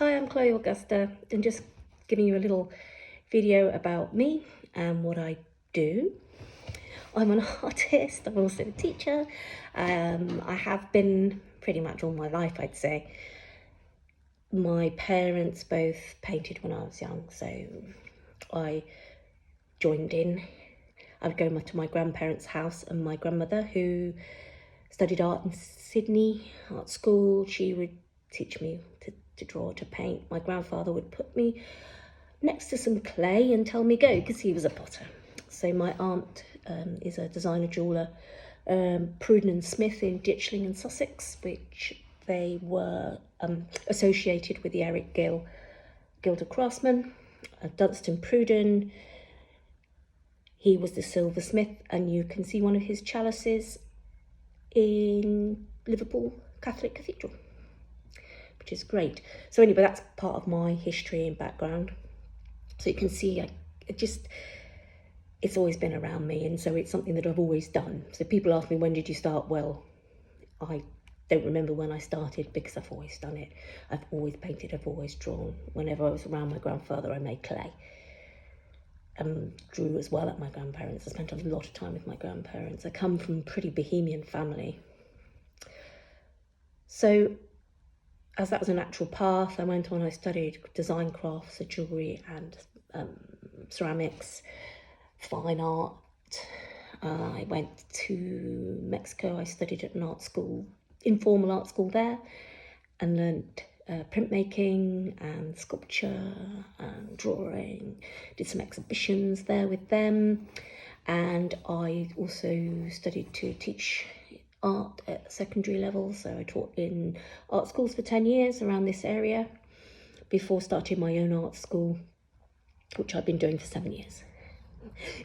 Hi, I'm Chloe Augusta, and just giving you a little video about me and what I do. I'm an artist, I'm also a teacher. I have been pretty much all my life, I'd say. My parents both painted when I was young, so I joined in. I would go to my grandparents' house, and my grandmother, who studied art in Sydney art school, she would teach me to draw, to paint. My grandfather would put me next to some clay and tell me go, because he was a potter. So my aunt is a designer jeweller, Pruden and Smith in Ditchling and Sussex, which they were associated with the Eric Gill Guild of Craftsmen. Dunstan Pruden, he was the silversmith, and you can see one of his chalices in Liverpool Catholic Cathedral, which is great. So anyway, that's part of my history and background. So you can see it's always been around me, and so it's something that I've always done. So people ask me, when did you start? Well, I don't remember when I started, because I've always done it. I've always painted, I've always drawn. Whenever I was around my grandfather, I made clay. Drew as well at my grandparents. I spent a lot of time with my grandparents. I come from a pretty bohemian family. So as that was a natural path, I went on, I studied design crafts, so jewellery and ceramics, fine art. I went to Mexico. I studied at an art school, informal art school there, and learned printmaking and sculpture and drawing. Did some exhibitions there with them, and I also studied to teach art at secondary level. So I taught in art schools for 10 years around this area before starting my own art school, which I've been doing for 7 years,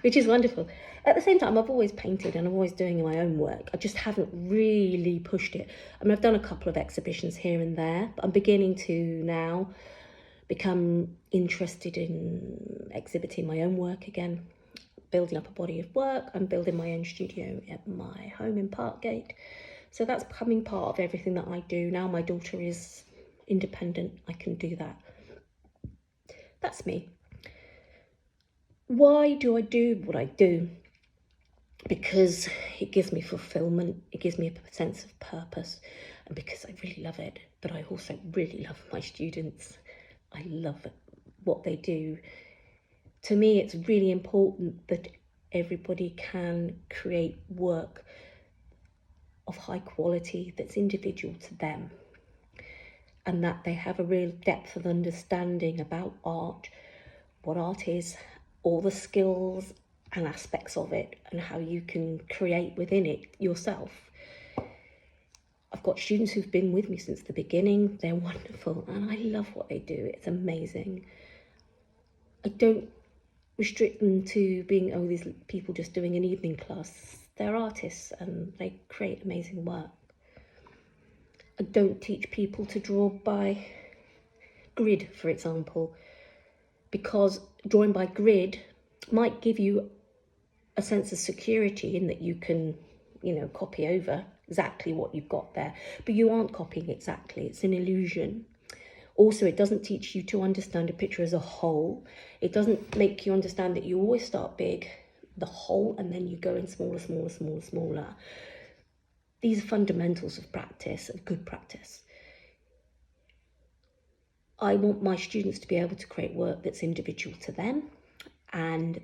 which is wonderful. At the same time, I've always painted and I'm always doing my own work. I just haven't really pushed it. I mean, I've done a couple of exhibitions here and there, but I'm beginning to now become interested in exhibiting my own work again, building up a body of work. I'm building my own studio at my home in Parkgate. So that's becoming part of everything that I do. Now my daughter is independent, I can do that. That's me. Why do I do what I do? Because it gives me fulfillment, it gives me a sense of purpose, and because I really love it. But I also really love my students. I love what they do. To me, it's really important that everybody can create work of high quality that's individual to them, and that they have a real depth of understanding about art, what art is, all the skills and aspects of it, and how you can create within it yourself. I've got students who've been with me since the beginning. They're wonderful, and I love what they do. It's amazing. I don't restrict them to being, these people just doing an evening class. They're artists and they create amazing work. I don't teach people to draw by grid, for example, because drawing by grid might give you a sense of security in that you can, copy over exactly what you've got there, but you aren't copying exactly. It's an illusion. Also, it doesn't teach you to understand a picture as a whole. It doesn't make you understand that you always start big, the whole, and then you go in smaller, smaller, smaller, smaller. These are fundamentals of practice, of good practice. I want my students to be able to create work that's individual to them and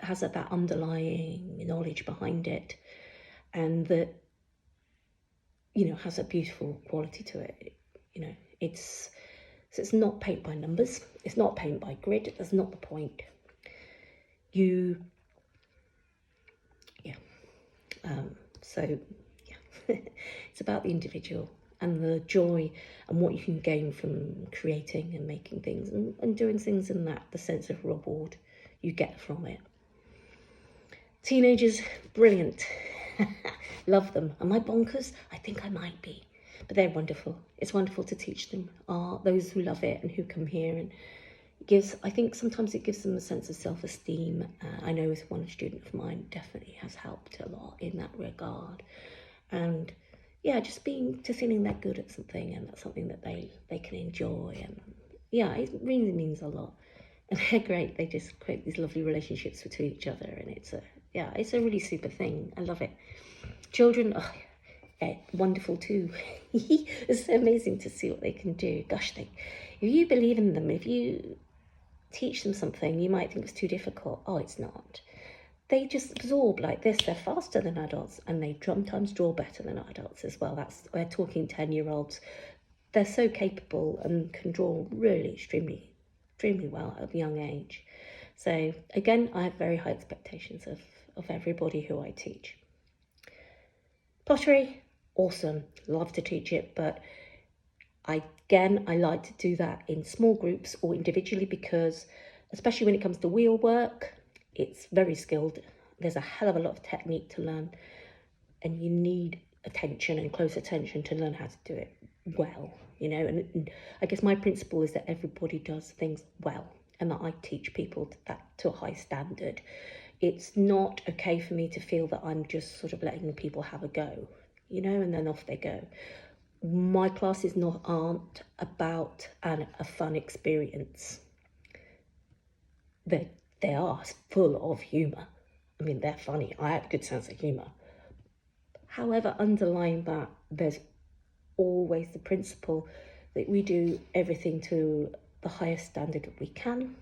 has that underlying knowledge behind it, and that, has a beautiful quality to it. So it's not paint by numbers, it's not paint by grid. That's not the point. It's about the individual and the joy and what you can gain from creating and making things and doing things, and that the sense of reward you get from it. Teenagers, brilliant. Love them. Am I bonkers? I think I might be, but they're wonderful. It's wonderful to teach them art, those who love it and who come here, and I think sometimes it gives them a sense of self-esteem. I know with one student of mine definitely has helped a lot in that regard. And yeah, just feeling they're good at something, and that's something that they can enjoy, and yeah, it really means a lot. And they're great. They just create these lovely relationships between each other, and it's a really super thing. I love it. Children, oh, yeah, wonderful too. It's so amazing to see what they can do. Gosh, if you believe in them, if you teach them something, you might think it's too difficult. Oh, it's not. They just absorb like this. They're faster than adults, and they sometimes draw better than adults as well. We're talking 10-year-olds. They're so capable and can draw really extremely well at a young age. So again, I have very high expectations of everybody who I teach. Pottery, awesome, love to teach it, but I like to do that in small groups or individually, because especially when it comes to wheel work, it's very skilled. There's a hell of a lot of technique to learn, and you need attention and close attention to learn how to do it well, you know. And I guess my principle is that everybody does things well, and that I teach people that to a high standard. It's not okay for me to feel that I'm just sort of letting people have a go, you know, and then off they go. My classes aren't about a fun experience. They are full of humour. I mean, they're funny. I have a good sense of humour. However, underlying that, there's always the principle that we do everything to the highest standard that we can.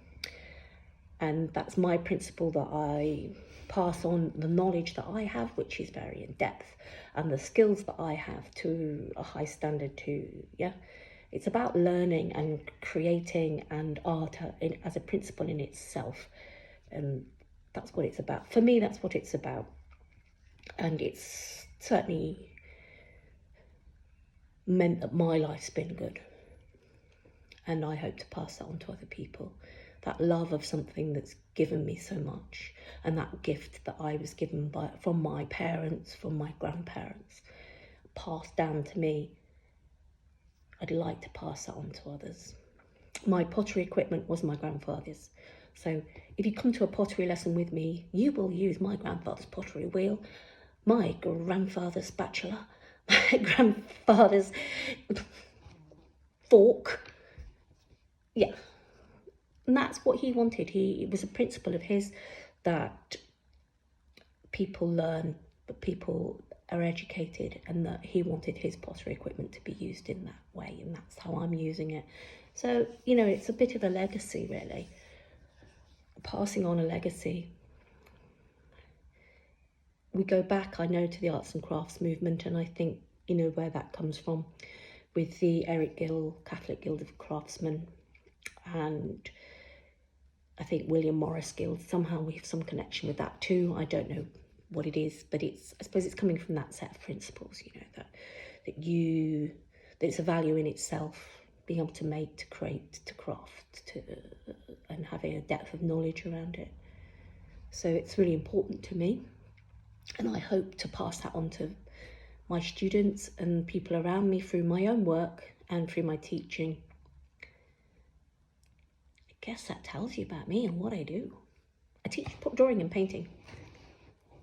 And that's my principle, that I pass on the knowledge that I have, which is very in depth, and the skills that I have to a high standard too. Yeah, it's about learning and creating, and art as a principle in itself. And that's what it's about. For me, that's what it's about. And it's certainly meant that my life's been good. And I hope to pass that on to other people. That love of something that's given me so much, and that gift that I was given from my parents, from my grandparents, passed down to me. I'd like to pass that on to others. My pottery equipment was my grandfather's. So if you come to a pottery lesson with me, you will use my grandfather's pottery wheel, my grandfather's spatula, my grandfather's fork. Yeah. And that's what he wanted. It was a principle of his that people learn, but people are educated, and that he wanted his pottery equipment to be used in that way, and that's how I'm using it. So, you know, it's a bit of a legacy, really. Passing on a legacy. We go back, I know, to the arts and crafts movement, and I think, you know, where that comes from, with the Eric Gill Catholic Guild of Craftsmen, and I think William Morris Guild. Somehow we have some connection with that too. I don't know what it is, but I suppose it's coming from that set of principles, you know, that it's a value in itself, being able to make, to create, to craft, and having a depth of knowledge around it. So it's really important to me, and I hope to pass that on to my students and people around me through my own work and through my teaching. I guess that tells you about me and what I do. I teach drawing and painting.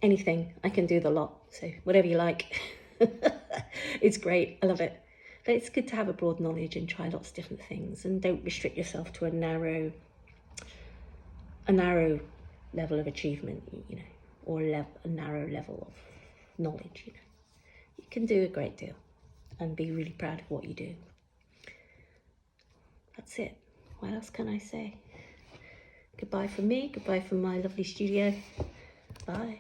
Anything, I can do the lot, so whatever you like. It's great, I love it. But it's good to have a broad knowledge and try lots of different things, and don't restrict yourself to a narrow level of achievement, you know, or a narrow level of knowledge, you know. You can do a great deal and be really proud of what you do. That's it. What else can I say? Goodbye from me, goodbye from my lovely studio. Bye.